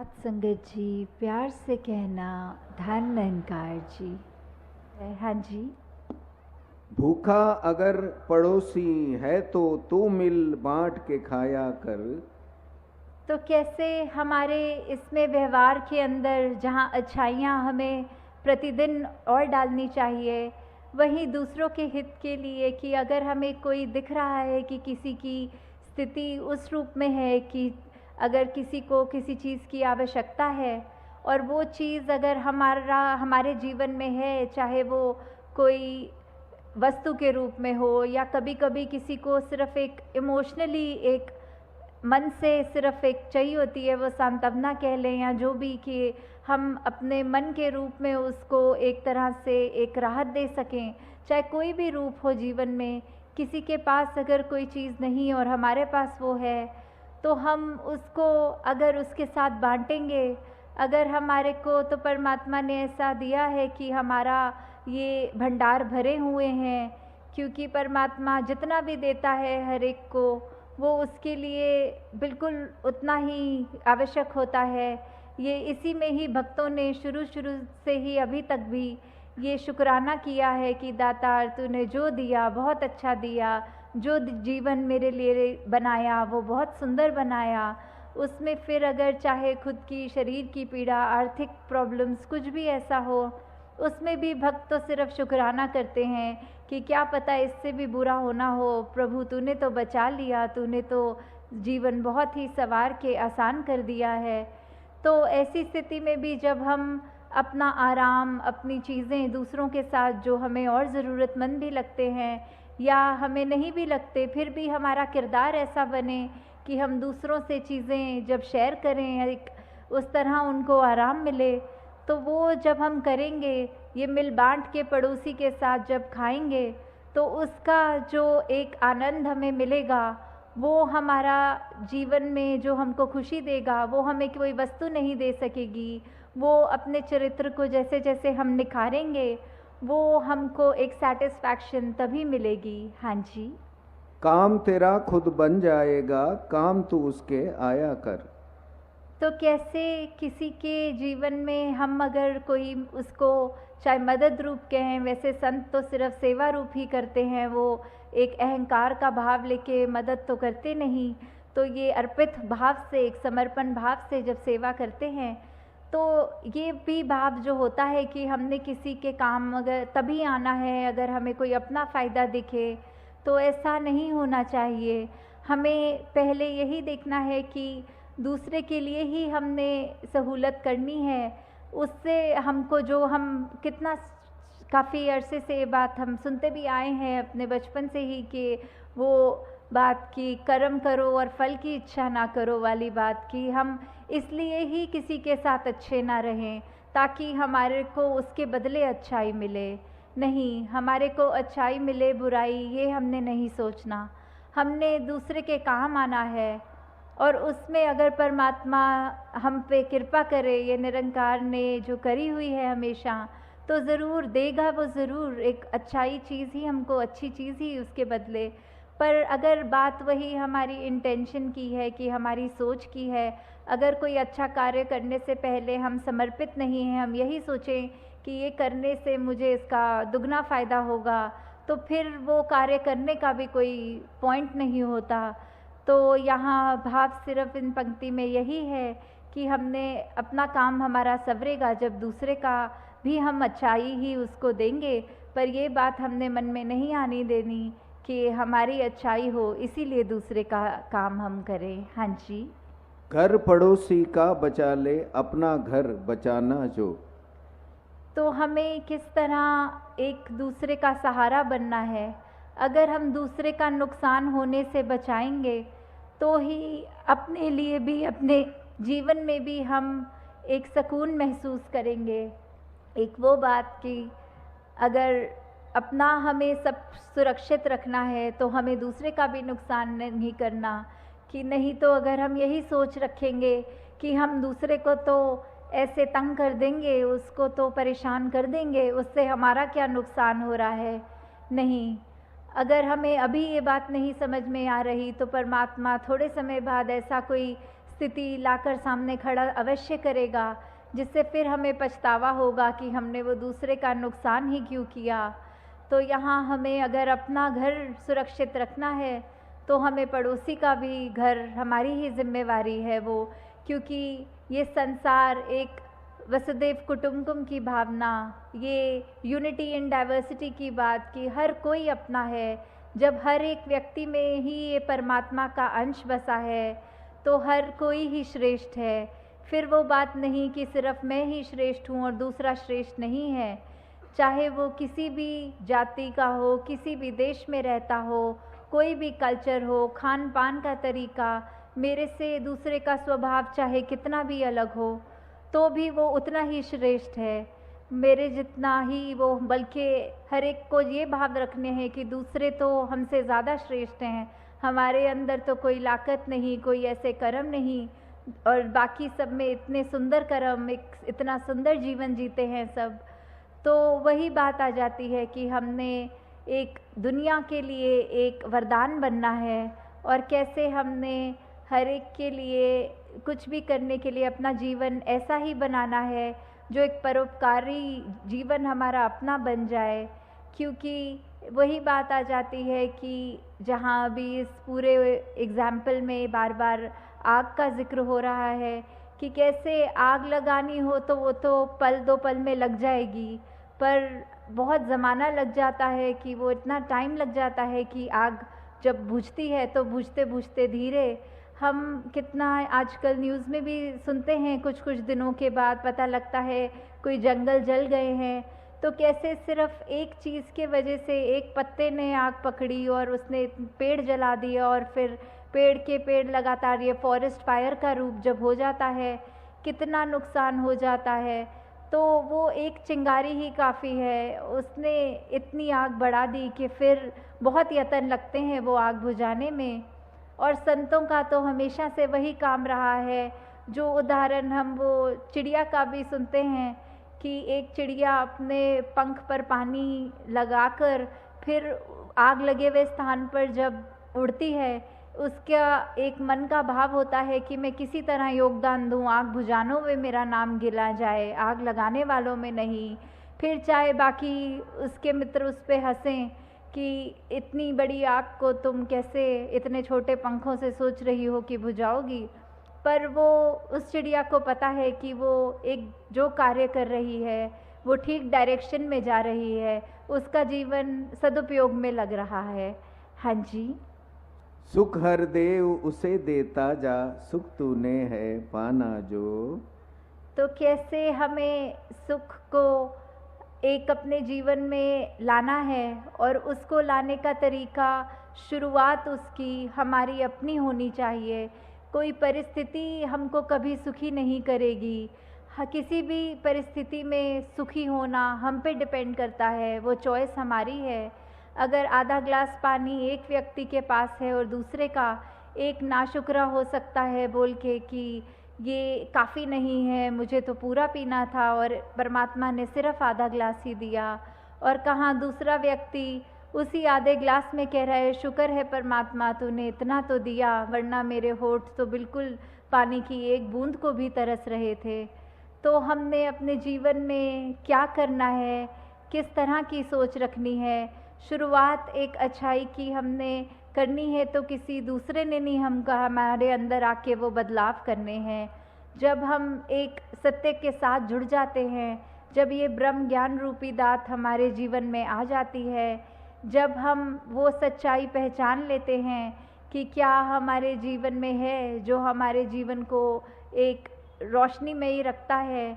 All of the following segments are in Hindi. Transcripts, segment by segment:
संगत जी, प्यार से कहना धन निरंकार जी। हाँ जी। भूखा अगर पड़ोसी है तो तू मिल बांट के खाया कर। तो कैसे हमारे इसमें व्यवहार के अंदर जहाँ अच्छाइयाँ हमें प्रतिदिन और डालनी चाहिए, वहीं दूसरों के हित के लिए कि अगर हमें कोई दिख रहा है कि किसी की स्थिति उस रूप में है कि अगर किसी को किसी चीज़ की आवश्यकता है और वो चीज़ अगर हमारे जीवन में है, चाहे वो कोई वस्तु के रूप में हो या कभी कभी किसी को सिर्फ एक इमोशनली एक मन से सिर्फ एक चाहिए होती है, वो सांत्वना कह लें या जो भी, कि हम अपने मन के रूप में उसको एक तरह से एक राहत दे सकें। चाहे कोई भी रूप हो जीवन में, किसी के पास अगर कोई चीज़ नहीं और हमारे पास वो है, तो हम उसको अगर उसके साथ बांटेंगे, अगर हमारे को तो परमात्मा ने ऐसा दिया है कि हमारा ये भंडार भरे हुए हैं, क्योंकि परमात्मा जितना भी देता है हर एक को, वो उसके लिए बिल्कुल उतना ही आवश्यक होता है। ये इसी में ही भक्तों ने शुरू से ही अभी तक भी ये शुक्राना किया है कि दातार तूने जो दिया बहुत अच्छा दिया, जो जीवन मेरे लिए बनाया वो बहुत सुंदर बनाया। उसमें फिर अगर चाहे खुद की शरीर की पीड़ा, आर्थिक प्रॉब्लम्स, कुछ भी ऐसा हो, उसमें भी भक्त तो सिर्फ शुक्राना करते हैं कि क्या पता इससे भी बुरा होना हो, प्रभु तूने तो बचा लिया, तूने तो जीवन बहुत ही संवार के आसान कर दिया है। तो ऐसी स्थिति में भी जब हम अपना आराम, अपनी चीज़ें दूसरों के साथ जो हमें और ज़रूरतमंद भी लगते हैं या हमें नहीं भी लगते, फिर भी हमारा किरदार ऐसा बने कि हम दूसरों से चीज़ें जब शेयर करें, एक उस तरह उनको आराम मिले, तो वो जब हम करेंगे, ये मिल बांट के पड़ोसी के साथ जब खाएंगे, तो उसका जो एक आनंद हमें मिलेगा, वो हमारा जीवन में जो हमको खुशी देगा, वो हमें कोई वस्तु नहीं दे सकेगी। वो अपने चरित्र को जैसे जैसे हम निखारेंगे, वो हमको एक सेटिस्फैक्शन तभी मिलेगी। हाँ जी। काम तेरा खुद बन जाएगा, काम तू उसके आया कर। तो कैसे किसी के जीवन में हम अगर कोई उसको चाहे मदद रूप कहें, वैसे संत तो सिर्फ सेवा रूप ही करते हैं, वो एक अहंकार का भाव लेके मदद तो करते नहीं। तो ये अर्पित भाव से, एक समर्पण भाव से जब सेवा करते हैं, तो ये भी भाव जो होता है कि हमने किसी के काम अगर तभी आना है अगर हमें कोई अपना फ़ायदा दिखे, तो ऐसा नहीं होना चाहिए। हमें पहले यही देखना है कि दूसरे के लिए ही हमने सहूलत करनी है। उससे हमको जो हम कितना काफ़ी अरसे से ये बात हम सुनते भी आए हैं अपने बचपन से ही, कि वो बात की कर्म करो और फल की इच्छा ना करो वाली बात की, हम इसलिए ही किसी के साथ अच्छे ना रहें ताकि हमारे को उसके बदले अच्छाई मिले। नहीं, हमारे को अच्छाई मिले बुराई ये हमने नहीं सोचना, हमने दूसरे के काम आना है। और उसमें अगर परमात्मा हम पे कृपा करे, ये निरंकार ने जो करी हुई है हमेशा, तो ज़रूर देगा वो, ज़रूर एक अच्छाई चीज़ ही हमको, अच्छी चीज़ ही उसके बदले। पर अगर बात वही हमारी इंटेंशन की है, कि हमारी सोच की है, अगर कोई अच्छा कार्य करने से पहले हम समर्पित नहीं हैं, हम यही सोचें कि ये करने से मुझे इसका दुगना फ़ायदा होगा, तो फिर वो कार्य करने का भी कोई पॉइंट नहीं होता। तो यहाँ भाव सिर्फ इन पंक्ति में यही है कि हमने अपना काम हमारा सवरेगा जब दूसरे का भी हम अच्छाई ही उसको देंगे, पर ये बात हमने मन में नहीं आनी देनी कि हमारी अच्छाई हो इसीलिए दूसरे का काम हम करें। हाँ जी। घर पड़ोसी का बचा ले, अपना घर बचाना जो। तो हमें किस तरह एक दूसरे का सहारा बनना है। अगर हम दूसरे का नुकसान होने से बचाएंगे, तो ही अपने लिए भी, अपने जीवन में भी हम एक सुकून महसूस करेंगे। एक वो बात कि अगर अपना हमें सब सुरक्षित रखना है, तो हमें दूसरे का भी नुकसान नहीं करना, कि नहीं तो अगर हम यही सोच रखेंगे कि हम दूसरे को तो ऐसे तंग कर देंगे, उसको तो परेशान कर देंगे, उससे हमारा क्या नुकसान हो रहा है। नहीं, अगर हमें अभी ये बात नहीं समझ में आ रही, तो परमात्मा थोड़े समय बाद ऐसा कोई स्थिति लाकर सामने खड़ा अवश्य करेगा, जिससे फिर हमें पछतावा होगा कि हमने वो दूसरे का नुकसान ही क्यों किया। तो यहाँ हमें अगर अपना घर सुरक्षित रखना है तो हमें पड़ोसी का भी घर, हमारी ही जिम्मेवारी है वो, क्योंकि ये संसार एक वसुदेव कुटुंबकम की भावना, ये यूनिटी इन डाइवर्सिटी की बात कि हर कोई अपना है। जब हर एक व्यक्ति में ही ये परमात्मा का अंश बसा है तो हर कोई ही श्रेष्ठ है। फिर वो बात नहीं कि सिर्फ मैं ही श्रेष्ठ हूँ और दूसरा श्रेष्ठ नहीं है। चाहे वो किसी भी जाति का हो, किसी भी देश में रहता हो, कोई भी कल्चर हो, खान पान का तरीका, मेरे से दूसरे का स्वभाव चाहे कितना भी अलग हो तो भी वो उतना ही श्रेष्ठ है मेरे जितना ही वो। बल्कि हर एक को ये भाव रखने हैं कि दूसरे तो हमसे ज़्यादा श्रेष्ठ हैं, हमारे अंदर तो कोई लाकत नहीं, कोई ऐसे कर्म नहीं, और बाकी सब में इतने सुंदर कर्म, इतना सुंदर जीवन जीते हैं सब। तो वही बात आ जाती है कि हमने एक दुनिया के लिए एक वरदान बनना है और कैसे हमने हर एक के लिए कुछ भी करने के लिए अपना जीवन ऐसा ही बनाना है जो एक परोपकारी जीवन हमारा अपना बन जाए। क्योंकि वही बात आ जाती है कि जहाँ अभी इस पूरे एग्जाम्पल में बार बार आग का जिक्र हो रहा है कि कैसे आग लगानी हो तो वो तो पल दो पल में लग जाएगी, पर बहुत ज़माना लग जाता है कि वो इतना टाइम लग जाता है कि आग जब बुझती है तो बुझते बुझते धीरे, हम कितना आजकल न्यूज़ में भी सुनते हैं, कुछ कुछ दिनों के बाद पता लगता है कोई जंगल जल गए हैं। तो कैसे सिर्फ एक चीज़ के वजह से, एक पत्ते ने आग पकड़ी और उसने पेड़ जला दिया, और फिर पेड़ के पेड़ लगातार ये फॉरेस्ट फायर का रूप जब हो जाता है कितना नुकसान हो जाता है। तो वो एक चिंगारी ही काफ़ी है, उसने इतनी आग बढ़ा दी कि फिर बहुत यत्न लगते हैं वो आग बुझाने में। और संतों का तो हमेशा से वही काम रहा है, जो उदाहरण हम वो चिड़िया का भी सुनते हैं कि एक चिड़िया अपने पंख पर पानी लगाकर फिर आग लगे हुए स्थान पर जब उड़ती है, उसका एक मन का भाव होता है कि मैं किसी तरह योगदान दूं, आग बुझानों में मेरा नाम गिना जाए, आग लगाने वालों में नहीं। फिर चाहे बाकी उसके मित्र उस पर हंसें कि इतनी बड़ी आग को तुम कैसे इतने छोटे पंखों से सोच रही हो कि बुझाओगी, पर वो उस चिड़िया को पता है कि वो एक जो कार्य कर रही है वो ठीक डायरेक्शन में जा रही है, उसका जीवन सदुपयोग में लग रहा है। हाँ जी। सुख हर देव उसे देता जा, सुख तूने है पाना जो। तो कैसे हमें सुख को एक अपने जीवन में लाना है, और उसको लाने का तरीका, शुरुआत उसकी हमारी अपनी होनी चाहिए। कोई परिस्थिति हमको कभी सुखी नहीं करेगी। किसी भी परिस्थिति में सुखी होना हम पे डिपेंड करता है, वो चॉइस हमारी है। अगर आधा ग्लास पानी एक व्यक्ति के पास है और दूसरे का एक नाशुक्रा हो सकता है बोल के कि ये काफ़ी नहीं है, मुझे तो पूरा पीना था और परमात्मा ने सिर्फ आधा ग्लास ही दिया, और कहाँ दूसरा व्यक्ति उसी आधे ग्लास में कह रहा है शुक्र है परमात्मा तूने इतना तो दिया, वरना मेरे होठ तो बिल्कुल पानी की एक बूंद को भी तरस रहे थे। तो हमने अपने जीवन में क्या करना है, किस तरह की सोच रखनी है। शुरुआत एक अच्छाई की हमने करनी है तो किसी दूसरे ने नहीं हमारे अंदर आके वो बदलाव करने हैं। जब हम एक सत्य के साथ जुड़ जाते हैं, जब ये ब्रह्म ज्ञान रूपी दात हमारे जीवन में आ जाती है, जब हम वो सच्चाई पहचान लेते हैं कि क्या हमारे जीवन में है जो हमारे जीवन को एक रोशनी में ही रखता है,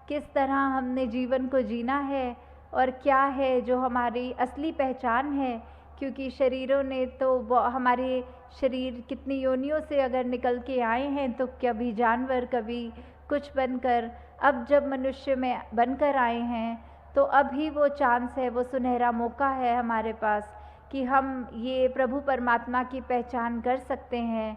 किस तरह हमने जीवन को जीना है, और क्या है जो हमारी असली पहचान है। क्योंकि शरीरों ने तो हमारे शरीर कितनी योनियों से अगर निकल के आए हैं, तो कभी जानवर, कभी कुछ बनकर, अब जब मनुष्य में बनकर आए हैं तो अभी वो चांस है, वो सुनहरा मौका है हमारे पास कि हम ये प्रभु परमात्मा की पहचान कर सकते हैं।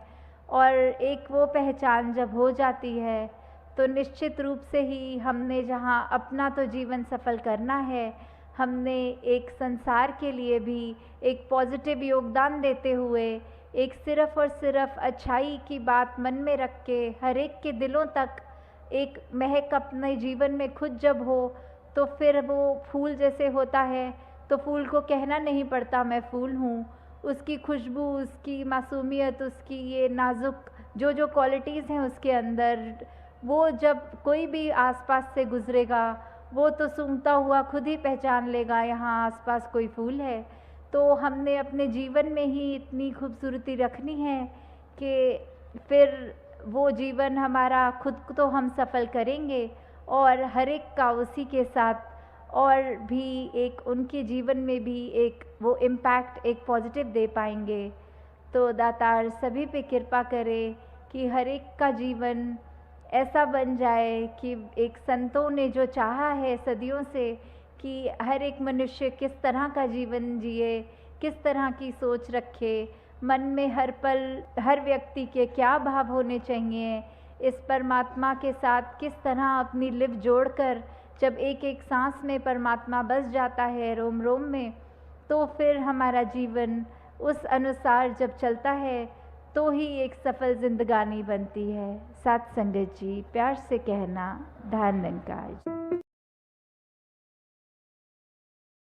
और एक वो पहचान जब हो जाती है तो निश्चित रूप से ही हमने जहाँ अपना तो जीवन सफल करना है, हमने एक संसार के लिए भी एक पॉजिटिव योगदान देते हुए एक सिर्फ़ और सिर्फ़ अच्छाई की बात मन में रख के हर एक के दिलों तक एक महक अपने जीवन में खुद जब हो, तो फिर वो फूल जैसे होता है, तो फूल को कहना नहीं पड़ता मैं फूल हूँ। उसकी खुशबू, उसकी मासूमियत, उसकी ये नाज़ुक जो क्वालिटीज़ हैं उसके अंदर, वो जब कोई भी आसपास से गुज़रेगा, वो तो सूंघता हुआ खुद ही पहचान लेगा यहाँ आसपास कोई फूल है। तो हमने अपने जीवन में ही इतनी खूबसूरती रखनी है कि फिर वो जीवन हमारा खुद को तो हम सफल करेंगे और हर एक का उसी के साथ और भी एक उनके जीवन में भी एक वो इम्पैक्ट एक पॉजिटिव दे पाएंगे। तो दातार सभी पे कृपा करे कि हर एक का जीवन ऐसा बन जाए कि एक संतों ने जो चाहा है सदियों से कि हर एक मनुष्य किस तरह का जीवन जिए, किस तरह की सोच रखे, मन में हर पल हर व्यक्ति के क्या भाव होने चाहिए, इस परमात्मा के साथ किस तरह अपनी लिव जोड़कर जब एक एक सांस में परमात्मा बस जाता है रोम रोम में, तो फिर हमारा जीवन उस अनुसार जब चलता है तो ही एक सफल जिंदगानी बनती है। साथ संगत जी प्यार से कहना, धन निरंकार।